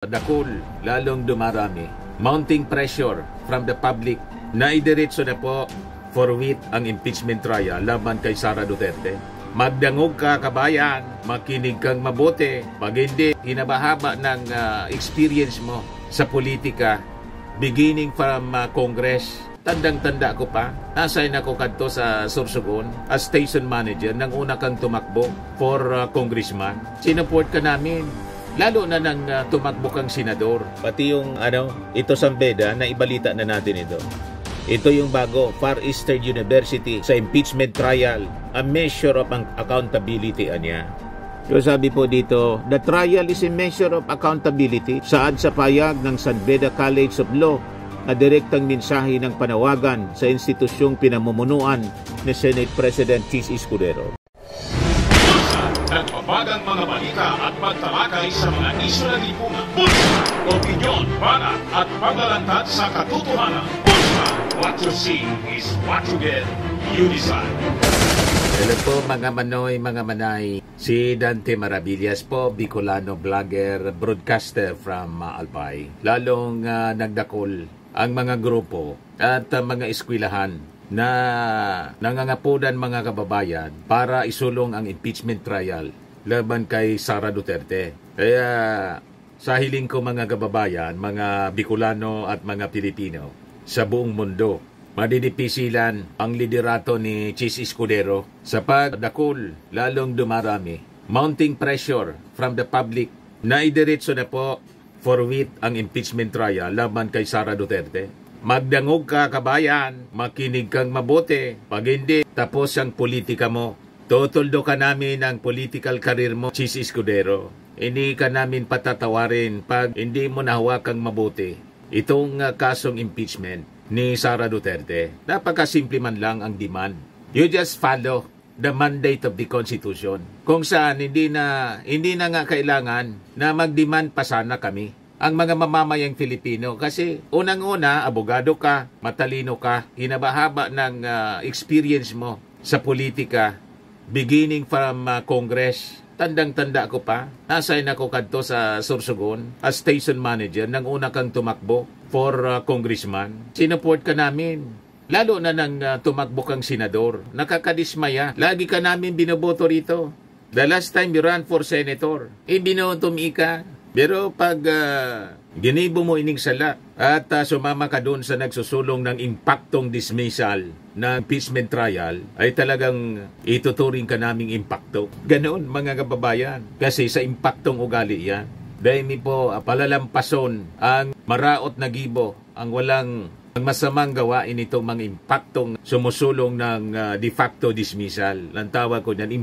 Dakul, lalong dumarami. Mounting pressure from the public na idiretso na po forward ang impeachment trial laban kay Sara Duterte. Magdangog ka, kabayan, makinig kang mabuti. Pag hindi, hinabahaba ng experience mo sa politika, beginning from Congress. Tandang-tanda ko pa, nasign ako kadto sa Sorsogon as station manager nang una kang tumakbo for congressman. Sinuport ka namin. Lalo na nang tumakbo kang senador. Pati yung ito Sambeda na ibalita na natin ito. Ito yung bago, Far Eastern University sa impeachment trial, a measure of accountability niya. So sabi po dito, the trial is a measure of accountability saad sa payag ng Sambeda College of Law na direktang mensahe ng panawagan sa institusyong pinamumunuan ni Senate President Chis Escudero. Nagpapagang mga balita at pagtalakay sa mga isyu na lipungan. Pulsa, opinyon, banat at paglalantad sa katotohanan. Pulsa, what you see is what you get. You decide. Hello po mga manoy, mga manay. Si Dante Maravillas po, Bicolano vlogger, broadcaster from Albay. Lalong nagdakol ang mga grupo at mga eskwelahan na nangangapunan mga kababayan para isulong ang impeachment trial laban kay Sara Duterte. Kaya sa hiling ko mga kababayan, mga Bicolano at mga Pilipino sa buong mundo, madidipisilan ang liderato ni Chis Escudero sa pagdakul, lalong dumarami. Mounting pressure from the public na idiretso na po forward ang impeachment trial laban kay Sara Duterte. Magdangog ka, kabayan, makinig kang mabuti. Pag hindi, tapos ang politika mo. Tutuldo ka namin ang political career mo, Chis Escudero. Hindi ka namin patatawarin pag hindi mo nahawakang mabuti itong kasong impeachment ni Sara Duterte. Napakasimple man lang ang demand. You just follow the mandate of the Constitution. Kung saan hindi na nga kailangan na mag-demand pa sana kami ang mga mamamayang Filipino. Kasi unang-una, abogado ka, matalino ka, hinabahaba ng experience mo sa politika, beginning from Congress. Tandang-tanda ko pa, nasign ako kadto sa Sorsogon as station manager nang una kang tumakbo for congressman. Sinuport ka namin. Lalo na nang tumakbo kang senador. Nakakadismaya. Lagi ka namin binoboto rito. The last time you ran for senator, binotom ka. Pero pag ginibo mo ining sala at sumama ka doon sa nagsusulong ng impaktong dismissal na impeachment trial, ay talagang ituturing ka naming impakto. Ganoon mga kababayan. Kasi sa impaktong ugali yan. Dahil po palalampason ang maraot na gibo, ang walang masamang gawain itong mga impaktong sumusulong ng de facto dismissal. Ang tawag ko niyan,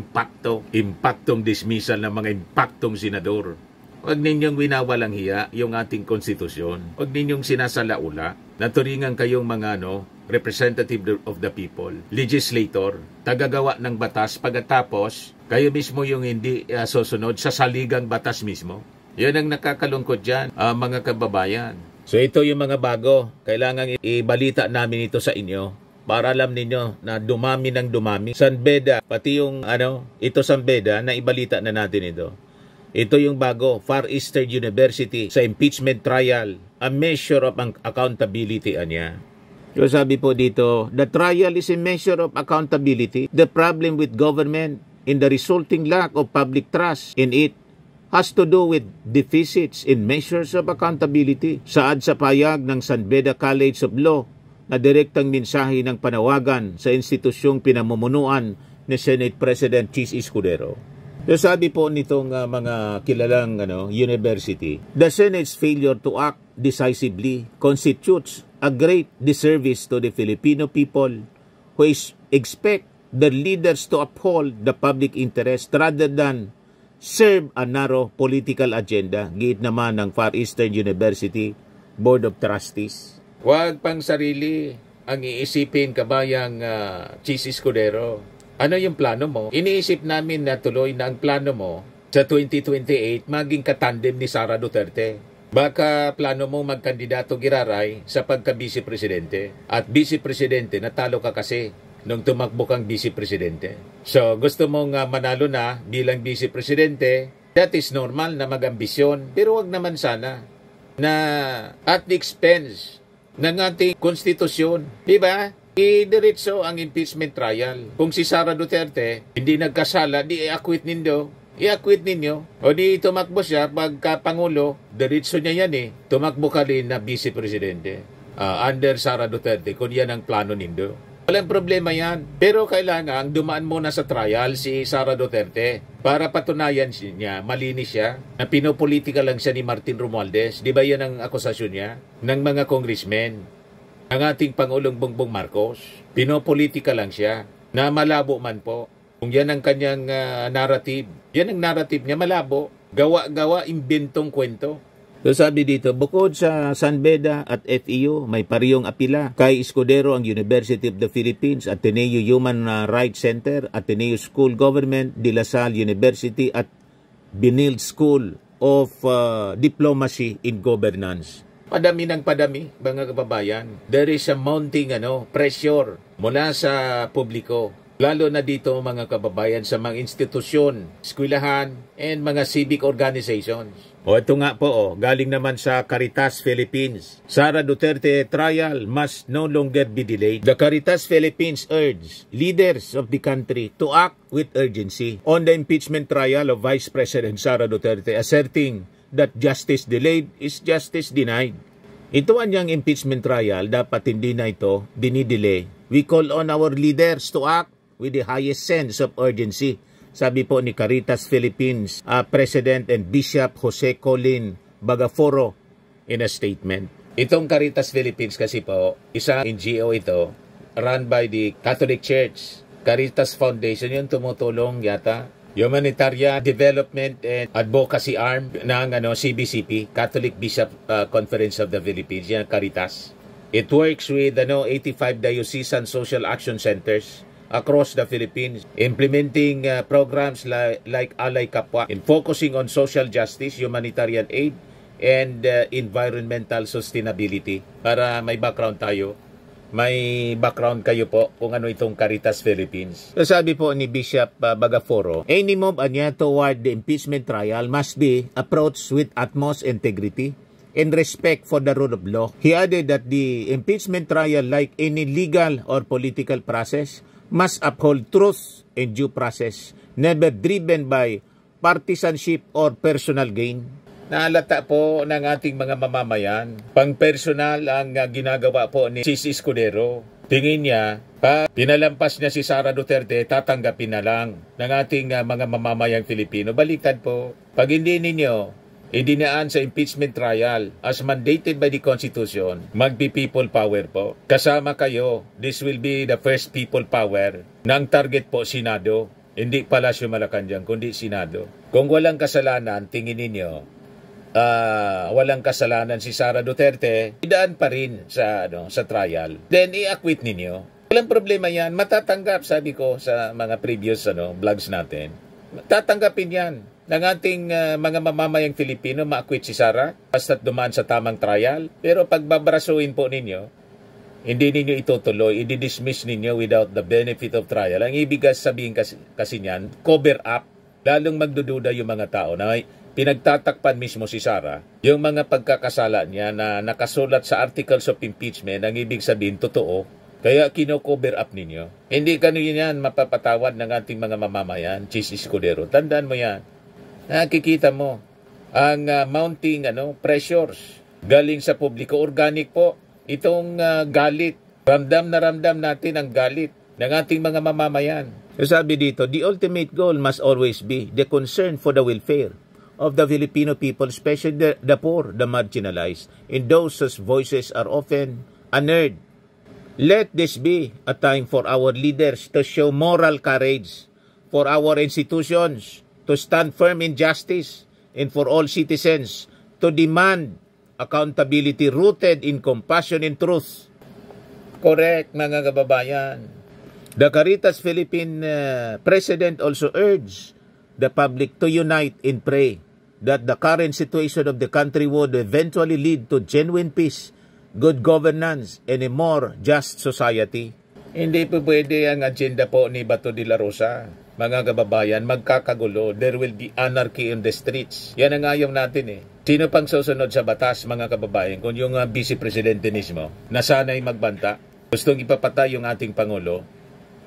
impaktong dismissal ng mga impaktong senador. Huwag ninyong winawalang hiya yung ating konstitusyon. Huwag ninyong sinasalaula na turingan kayong mga representative of the people, legislator, tagagawa ng batas, pagkatapos kayo mismo yung hindi susunod sa saligang batas mismo. Yan ang nakakalungkot dyan, mga kababayan. So ito yung mga bago. Kailangan ibalita namin ito sa inyo para alam ninyo na dumami ng dumami. Sambeda, pati yung ito Sambeda na ibalita na natin ito. Ito yung bago, Far Eastern University sa impeachment trial, a measure of accountability niya. So sabi po dito, the trial is a measure of accountability. The problem with government in the resulting lack of public trust in it has to do with deficits in measures of accountability. Saad sa payag ng Sambeda College of Law na direktang mensahe ng panawagan sa institusyong pinamumunuan ni Senate President Chis Escudero. So sabi po nitong mga kilalang university, the Senate's failure to act decisively constitutes a great disservice to the Filipino people who expect their leaders to uphold the public interest rather than serve a narrow political agenda. Giit naman ng Far Eastern University Board of Trustees. Huwag pang sarili ang iisipin, kabayang Chis Escudero. Ano yung plano mo? Iniisip namin na tuloy na ang plano mo sa 2028 maging katandem ni Sara Duterte. Baka plano mo magkandidato Giraray sa pagka-vice presidente. At vice presidente, natalo ka kasi nung tumakbo kang vice presidente. So gusto mong manalo na bilang vice presidente, That is normal na mag-ambisyon, pero wag naman sana na at the expense ng ating konstitusyon. Di ba? Idiretso ang impeachment trial. Kung si Sara Duterte hindi nagkasala, di i-acquit ninyo. O di tumakbo siya pagka Pangulo, diretso niya yan tumakbo ka rin na Vice Presidente under Sara Duterte kung yan ang plano nindo. Walang problema yan. Pero kailangan dumaan muna sa trial si Sara Duterte para patunayan niya, malinis siya, na pinopolitika lang siya ni Martin Romualdez. Di ba yan ang akusasyon niya? Ng mga congressmen, ng ating Pangulong Bongbong Marcos. Pinopolitika lang siya, na malabo man po. Kung yan ang kanyang narrative, yan ang narrative niya, malabo. Gawa-gawa, imbentong kwento. So sabi dito, bukod sa San Beda at FEU, may parehong apila kay Escudero ang University of the Philippines, Ateneo Human Rights Center, Ateneo School Government, De La Salle University at Benilde School of Diplomacy in Governance. Padami ng padami, mga kababayan. There is a mounting pressure mula sa publiko. Lalo na dito mga kababayan sa mga institusyon, eskwelahan, and mga civic organizations. Ito nga po, galing naman sa Caritas Philippines. Sara Duterte trial must no longer be delayed. The Caritas Philippines urge leaders of the country to act with urgency on the impeachment trial of Vice President Sara Duterte, asserting that justice delayed is justice denied. Ito ang impeachment trial, dapat hindi na ito dinidelay. We call on our leaders to act with the highest sense of urgency. Sabi po ni Caritas Philippines President and Bishop Jose Colin Bagaforo in a statement. Itong Caritas Philippines kasi po, isang NGO ito, run by the Catholic Church. Caritas Foundation yung tumutulong yata. Humanitarian Development and Advocacy Arm ng CBCP, Catholic Bishop Conference of the Philippines, yan Caritas. It works with 85 diocesan social action centers across the Philippines, implementing programs like Alay Kapwa in focusing on social justice, humanitarian aid, and environmental sustainability. Para may background tayo, may background kayo po kung ano itong Caritas Philippines. So sabi po ni Bishop Bagaforo, any move anya toward the impeachment trial must be approached with utmost integrity and respect for the rule of law. He added that the impeachment trial, like any legal or political process, must uphold truth and due process, never driven by partisanship or personal gain. Naalata po ng ating mga mamamayan, pang-personal ang ginagawa po ni Sis Escudero. Tingin niya, pa pinalampas niya si Sara Duterte, tatanggapin na lang ng ating mga mamamayang Filipino. Baliktad po, pag hindi ninyo idinaan sa impeachment trial as mandated by the Constitution, magpi-people power po. Kasama kayo, this will be the first people power. Nang target po, Senado. Hindi Palasyo Malacanang, kundi Senado. Kung walang kasalanan, tingin ninyo, walang kasalanan si Sara Duterte, idaan pa rin sa trial. Then, i-acquit ninyo. Walang problema yan. Matatanggap, sabi ko sa mga previous vlogs natin. Tatanggapin yan ng ating mga mamamayang Filipino, ma-acquit si Sara basta't dumaan sa tamang trial. Pero pag babrasuin po ninyo, hindi ninyo itutuloy, i-dismiss ninyo without the benefit of trial. Ang ibig sabihin kasi niyan, cover up, lalong magdududa yung mga tao na pinagtatakpan mismo si Sara, yung mga pagkakasala niya na nakasulat sa articles of impeachment, ang ibig sabihin, totoo. Kaya kino-cover up ninyo. Hindi kanyo yan mapapatawad ng ating mga mamamayan, Sis Escudero. Tandaan mo yan. Nakikita mo ang mounting pressures galing sa publiko. Organic po itong galit. Ramdam na ramdam natin ang galit ng ating mga mamamayan. Sabi dito, the ultimate goal must always be the concern for the welfare of the Filipino people, especially the poor, the marginalized, and those whose voices are often unheard. Let this be a time for our leaders to show moral courage, for our institutions to stand firm in justice, and for all citizens to demand accountability rooted in compassion and truth. Correct, mga kababayan. The Caritas Philippine President also urged the public to unite and pray that the current situation of the country would eventually lead to genuine peace, good governance, and a more just society. Hindi po pwede ang agenda po ni Bato de la Rosa. mga kababayan, magkakagulo. There will be anarchy in the streets. Yan ang ayaw natin eh. Sino pang susunod sa batas, mga kababayan, kung yung Vice Presidente mismo, na sana'y magbanta, gustong ipapatay yung ating Pangulo,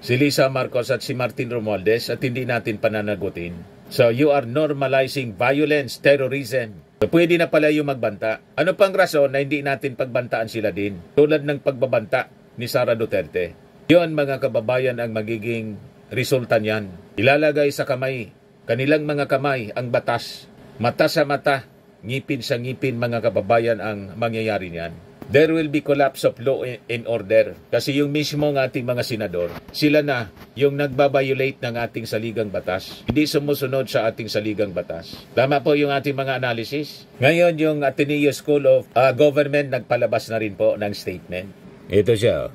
si Lisa Marcos at si Martin Romualdez, at hindi natin pananagutin. So you are normalizing violence, terrorism. So, pwede na pala yung magbanta. Ano pang rason na hindi natin pagbantaan sila din? Tulad ng pagbabanta ni Sara Duterte. Yun, mga kababayan, ang magiging resulta niyan. Ilalagay sa kamay, kanilang mga kamay, ang batas. Mata sa mata, ngipin sa ngipin, mga kababayan, ang mangyayari niyan. There will be collapse of law and order. Kasi yung mismo ng ating mga senador, sila na yung nagbabiolate ng ating saligang batas. Hindi sumusunod sa ating saligang batas. Tama po yung ating mga analysis. Ngayon, yung Ateneo School of Government nagpalabas na rin po ng statement. Ito siya.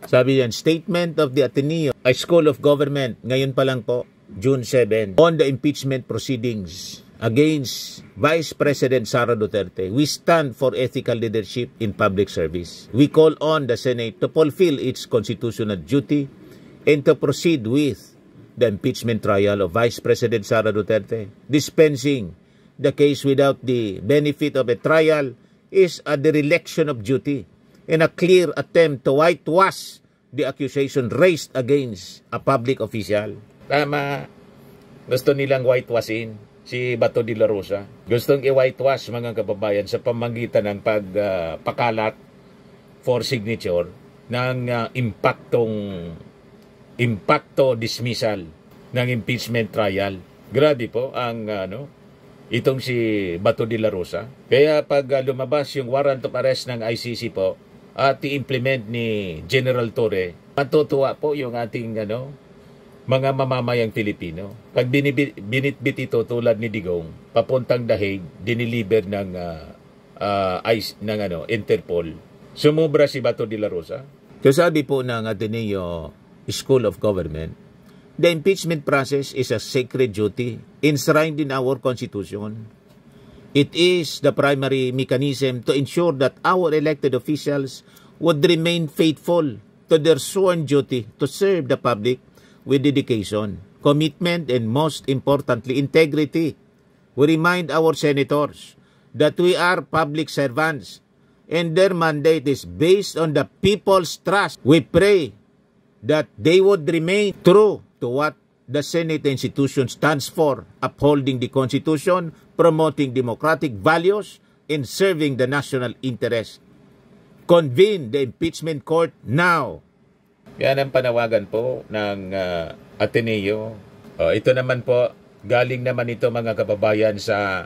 Sabi yan, Statement of the Ateneo School of Government, ngayon pa lang po, June 7, on the impeachment proceedings against Vice President Sara Duterte. We stand for ethical leadership in public service. We call on the Senate to fulfill its constitutional duty and to proceed with the impeachment trial of Vice President Sara Duterte. Dispensing the case without the benefit of a trial is a dereliction of duty and a clear attempt to whitewash the accusation raised against a public official. Tama. Gusto nilang whitewashin si Bato de la Rosa. Gustong i-whitewash, mga kababayan, sa pamamagitan ng pagpakalat for signature ng impacto dismissal ng impeachment trial. Grabe po ang itong si Bato de la Rosa. Kaya pag lumabas yung warrant of arrest ng ICC po at i-implement ni General Torre, matutuwa po yung ating mga mamamayang Pilipino. Pag binitbit ito tulad ni Digong, papuntang Dahig, diniliber ng Interpol. Sumubra si Bato de la Rosa. Kasabi po ng Ateneo School of Government, the impeachment process is a sacred duty enshrined in our Constitution. It is the primary mechanism to ensure that our elected officials would remain faithful to their sworn duty to serve the public with dedication, commitment, and most importantly, integrity. We remind our senators that we are public servants and their mandate is based on the people's trust. We pray that they would remain true to what the Senate institution stands for, upholding the Constitution, promoting democratic values, and serving the national interest. Convene the impeachment court now. Yan ang panawagan po ng Ateneo. Ito naman po, galing naman ito, mga kababayan, sa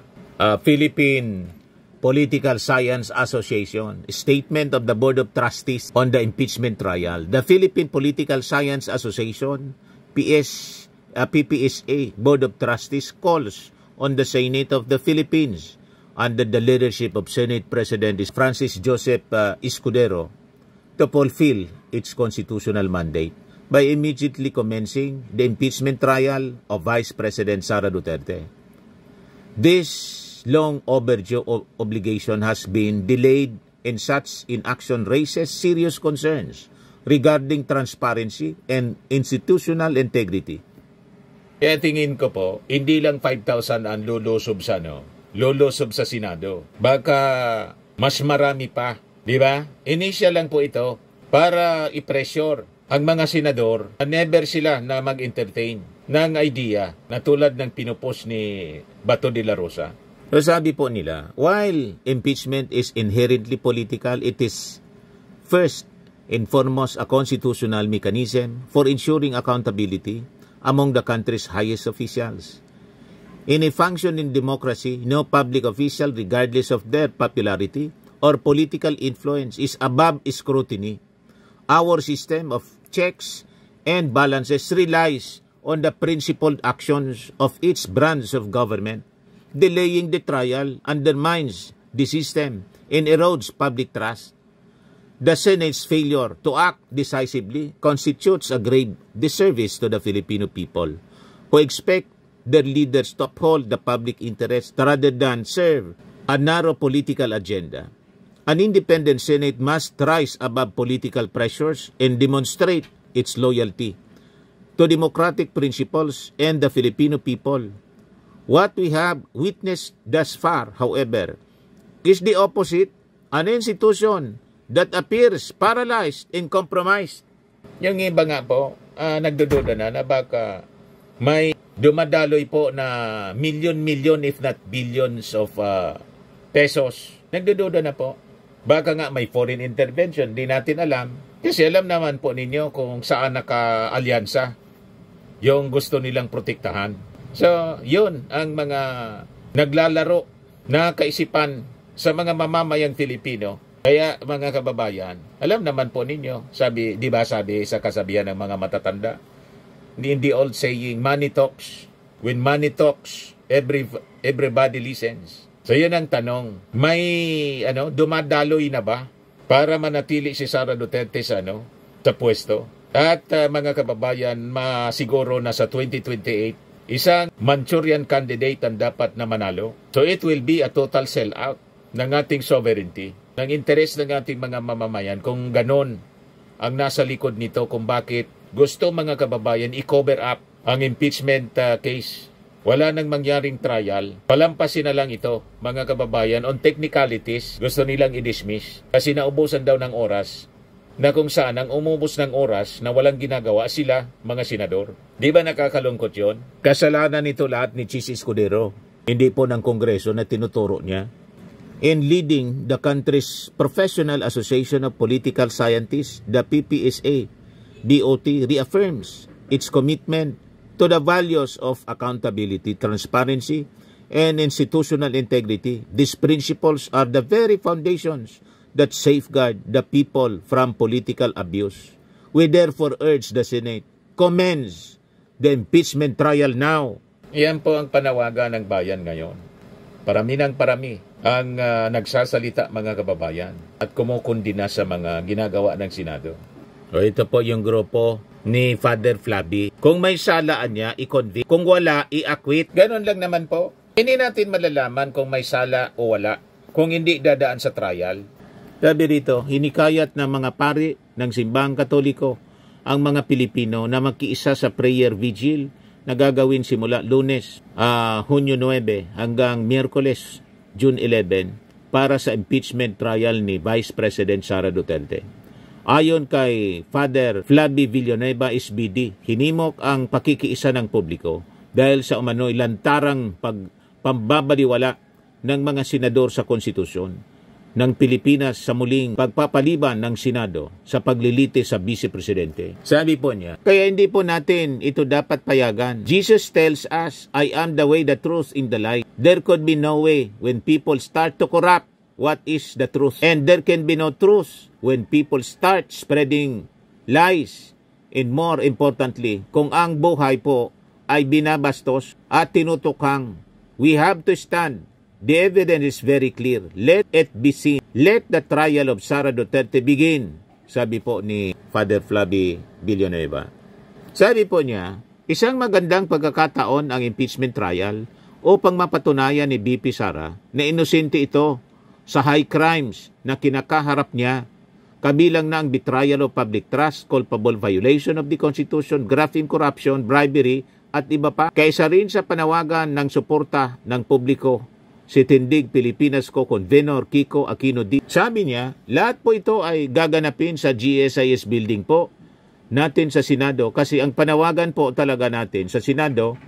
Philippine Political Science Association. Statement of the Board of Trustees on the impeachment trial. The Philippine Political Science Association, PPSA, Board of Trustees calls on the Senate of the Philippines under the leadership of Senate President Francis Joseph Escudero to fulfill its constitutional mandate by immediately commencing the impeachment trial of Vice President Sara Duterte. This long overdue obligation has been delayed, and such inaction raises serious concerns regarding transparency and institutional integrity. Kaya tingin ko po, hindi lang 5,000 ang lulusob sa Senado. Baka mas marami pa, di ba? Initial lang po ito para i-pressure ang mga senador na never sila na mag-entertain ng idea na tulad ng pinupos ni Bato de la Rosa. So sabi po nila, while impeachment is inherently political, it is first and foremost a constitutional mechanism for ensuring accountability among the country's highest officials. In a functioning democracy, no public official, regardless of their popularity or political influence, is above scrutiny. Our system of checks and balances relies on the principled actions of each branch of government. Delaying the trial undermines the system and erodes public trust. The Senate's failure to act decisively constitutes a grave disservice to the Filipino people, who expect their leaders to uphold the public interest rather than serve a narrow political agenda. An independent Senate must rise above political pressures and demonstrate its loyalty to democratic principles and the Filipino people. What we have witnessed thus far, however, is the opposite, an institution that appears paralyzed and compromised. Yung iba nga po, nagdududa na baka may dumadaloy po na milyon if not billions of pesos. Nagdududa na po. Baka nga may foreign intervention, di natin alam. Kasi alam naman po ninyo kung saan naka-alyansa yung gusto nilang protektahan. So, yun ang mga naglalaro na kaisipan sa mga mamamayang Filipino. Kaya mga kababayan, alam naman po ninyo, di ba sabi sa kasabihan ng mga matatanda, in the old saying, money talks. When money talks, everybody listens. So yun ang tanong, may dumadaloy na ba para manatili si Sara Duterte sa pwesto? At mga kababayan, masiguro na sa 2028, isang Manchurian candidate ang dapat na manalo. So it will be a total sellout ng ating sovereignty, ng interes ng ating mga mamamayan, kung ganon ang nasa likod nito, kung bakit gusto mga kababayan i-cover up ang impeachment case. Wala nang mangyaring trial, palampasin na lang ito mga kababayan on technicalities, gusto nilang i-dismiss kasi naubusan daw ng oras, na kung saan ang umubos ng oras na walang ginagawa sila, mga senador. Di ba nakakalungkot yon? Kasalanan nito lahat ni Chis Escudero, hindi po ng Kongreso na tinuturo niya. In leading the country's Professional Association of Political Scientists, the PPSA, DOT reaffirms its commitment to the values of accountability, transparency, and institutional integrity. These principles are the very foundations that safeguard the people from political abuse. We therefore urge the Senate, commence the impeachment trial now. Iyan po ang panawagan ng bayan ngayon. Parami ng parami ang nagsasalita mga kababayan at kumukundina sa mga ginagawa ng Senado. So ito po yung grupo ni Father Flaby. Kung may salaan niya, i-convict. Kung wala, i-acquit. Ganon lang naman po. Hindi natin malalaman kung may sala o wala, kung hindi dadaan sa trial. Sabi rito, hinikayat ng mga pari ng Simbahang Katoliko ang mga Pilipino na magkiisa sa prayer vigil na gagawin simula Lunes, Hunyo 9 hanggang Miyerkules, June 11 para sa impeachment trial ni Vice President Sara Duterte. Ayon kay Father Flaby Villanueva SBD, hinimok ang pakikiisa ng publiko dahil sa umano'y lantarang pambabaliwala ng mga senador sa konstitusyon ng Pilipinas sa muling pagpapaliban ng Senado sa paglilitis sa Vice Presidente. Sabi po niya, kaya hindi po natin ito dapat payagan. Jesus tells us, I am the way, the truth, and the life. There could be no way when people start to corrupt what is the truth. And there can be no truth when people start spreading lies. And more importantly, kung ang buhay po ay binabastos at tinutukang, we have to stand. The evidence is very clear. Let it be seen. Let the trial of Sara Duterte begin. Sabi po ni Father Flaby Villanueva. Sabi po niya, isang magandang pagkakataon ang impeachment trial upang mapatunayan ni BP Sara na inosente ito sa high crimes na kinakaharap niya, kabilang na ang betrayal of public trust, culpable violation of the Constitution, graft corruption, bribery, at iba pa. Kaysa rin sa panawagan ng suporta ng publiko, si Tindig Pilipinas Co-Convenor Kiko Aquino D. Sabi niya, lahat po ito ay gaganapin sa GSIS building po natin sa Senado kasi ang panawagan po talaga natin sa Senado,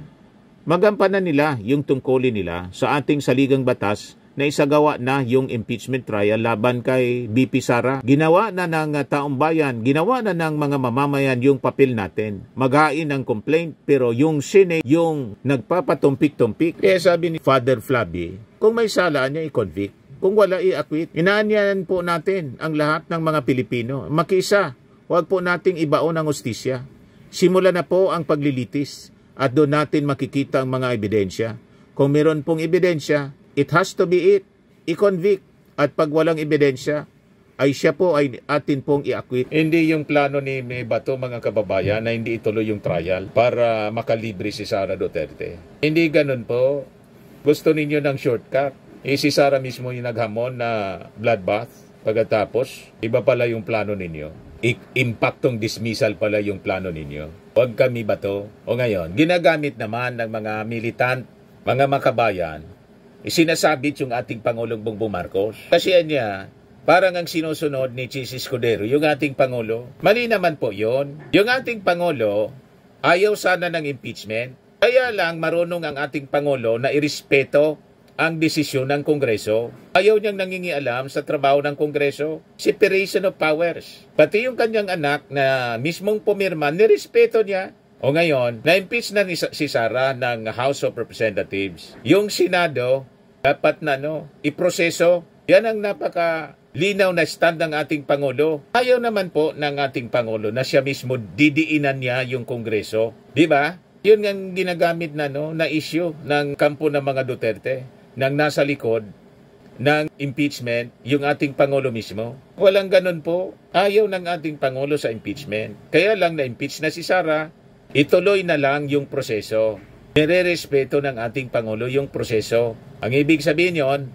magampanan nila yung tungkulin nila sa ating saligang batas na isagawa na yung impeachment trial laban kay BP Sara. Ginawa na ng taong bayan, ginawa na ng mga mamamayan yung papel natin. Maghain ng complaint, pero yung Senate, yung nagpapatumpik-tumpik. Kaya sabi ni Father Flaby, kung may sala niya, i-convict. Kung wala, i-acquit. Inaanyayan po natin ang lahat ng mga Pilipino. Makiisa, huwag po nating ibaon ang hustisya. Simula na po ang paglilitis at doon natin makikita ang mga ebidensya. Kung meron pong ebidensya, it has to be i-convict. At pag walang ebidensya, ay siya po ay atin pong i-acquit. Hindi yung plano ni Bato, mga kababayan, na hindi ituloy yung trial para makalibre si Sara Duterte. Hindi ganun po. Gusto ninyo ng shortcut. Si Sara mismo yung naghamon na bloodbath. Pagkatapos, iba pala yung plano ninyo. impaktong dismissal pala yung plano ninyo. Huwag kami bato. O ngayon, ginagamit naman ng mga militant, mga makabayan, isinasabit yung ating Pangulong Bongbong Marcos. Kasi niya, parang ang sinusunod ni Chis Escudero, yung ating Pangulo. Mali naman po yon. Yung ating Pangulo, ayaw sana ng impeachment. Kaya lang marunong ang ating Pangulo na irespeto ang desisyon ng Kongreso. Ayaw niyang nangingialam sa trabaho ng Kongreso. Separation of powers. Pati yung kanyang anak na mismong pumirma, nirespeto niya. O ngayon, na-impeach na si Sara ng House of Representatives. Yung Senado, dapat na iproseso. Yan ang napaka-linaw na stand ng ating Pangulo. Ayaw naman po ng ating Pangulo na siya mismo didiinan niya yung Kongreso. Di ba? Yun ang ginagamit na issue ng kampo ng mga Duterte. Nang nasa likod ng impeachment, yung ating Pangulo mismo. Walang ganun po. Ayaw ng ating Pangulo sa impeachment. Kaya lang na-impeach na si Sara, ituloy na lang yung proseso. Nire-respeto ng ating Pangulo yung proseso. Ang ibig sabihin yon,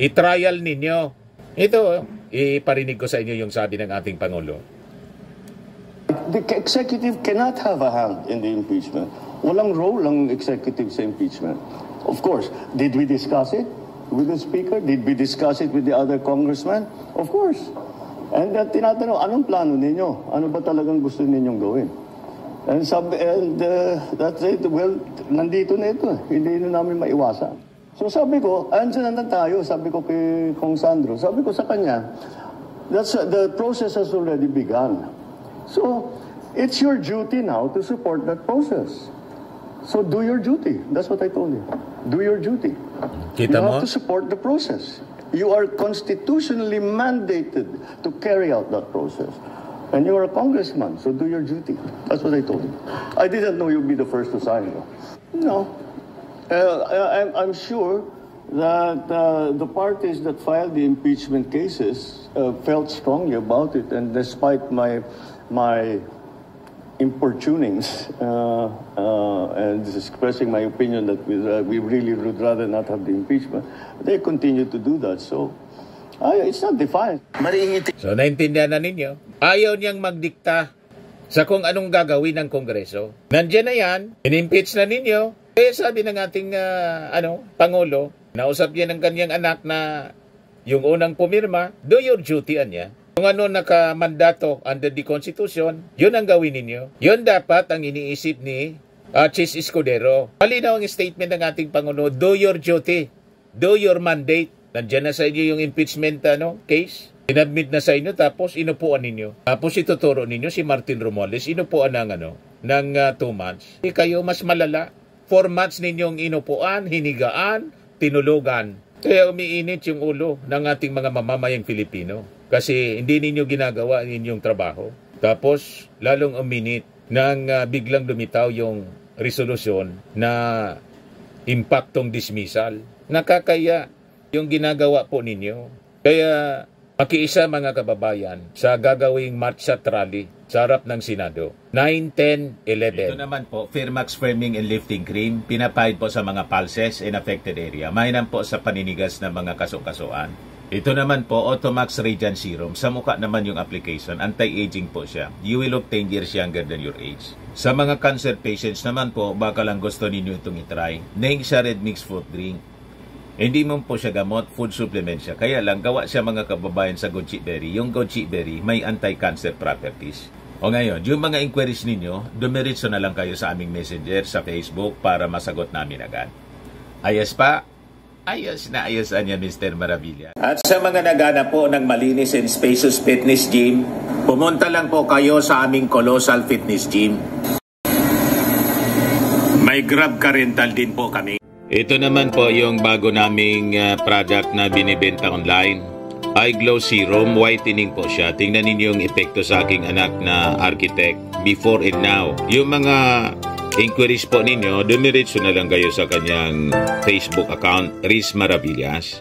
i-trial ninyo. Ito, iparinig ko sa inyo yung sabi ng ating Pangulo. The executive cannot have a hand in the impeachment. Walang role ang executive sa impeachment. Of course, did we discuss it with the Speaker? Did we discuss it with the other congressman? Of course. And tinatanong, anong plano ninyo? Ano ba talagang gusto ninyong gawin? And that's it. Well, nandito na ito. Hindi na namin maiwasan. So sabi ko, andyan na tayo. Sabi ko kay Kong Sandro, sabi ko sa kanya, the process has already begun. So, it's your duty now to support that process. So do your duty. That's what I told you. Do your duty. You have to support the process. You are constitutionally mandated to carry out that process. And you are a congressman, so do your duty. That's what I told you. I didn't know you'd be the first to sign it. No. I'm sure that the parties that filed the impeachment cases felt strongly about it, and despite my importunings and expressing my opinion that we really would rather not have the impeachment, they continue to do that. So, it's not defiant. So, naintindihan na ninyo. Ayaw niyang magdikta sa kung anong gagawin ng Kongreso. Nandiyan na yan, in-impeach na ninyo. Kaya sabi ng ating Pangulo, nausap niya ng kanyang anak na yung unang pumirma, do your duty niya. Kung ano nakamandato under the Constitution, yun ang gawin ninyo. Yun dapat ang iniisip ni Chis Escudero. Malinaw ang statement ng ating Pangulo, do your duty, do your mandate. Nandiyan na sa inyo yung impeachment case. Inadmit na sa inyo, tapos inupuan ninyo. Tapos ituturo ninyo si Martin Romualdez, inupuan ng 2 months. Kayo mas malala. 4 months ninyong inupuan, hinigaan, tinulugan. Kaya umiinit yung ulo ng ating mga mamamayang Filipino. Kasi hindi ninyo ginagawa ang inyong trabaho. Tapos, lalong uminit nang biglang lumitaw yung resolusyon na impaktong dismissal. Nakakaya yung ginagawa po ninyo. Kaya, makiisa mga kababayan sa gagawing march at rally sa harap ng Senado. 9, 10, 11. Ito naman po, Firmax Firming and Lifting Cream, pinapahid po sa mga pulses in affected area. Mainam po sa paninigas ng mga kaso-kasuan. Ito naman po, Automax Radiant Serum. Sa mukha naman yung application, anti-aging po siya. You will look 10 years younger than your age. Sa mga cancer patients naman po, baka lang gusto ninyo itong itry. Neng siya Red Mix Fruit Drink. Hindi mo po siya gamot, food supplement siya. Kaya lang, gawa siya mga kababayan sa goji berry. Yung goji berry, may anti-cancer properties. O ngayon, yung mga inquiries ninyo, dumiritso na lang kayo sa aming messenger sa Facebook para masagot namin agad. Ayos pa? Ayos na ayos niya, Mr. Maravilla. At sa mga naghanap po ng malinis and spacious fitness gym, pumunta lang po kayo sa aming Colossal Fitness Gym. May Grab Car Rental din po kami. Ito naman po yung bago naming product na binibenta online. Eye Glow Serum, whitening po siya. Tingnan ninyo yung epekto sa aking anak na architect before and now. Yung mga inquiries po ninyo, dumiretso na lang kayo sa kanyang Facebook account, Riz Maravillas.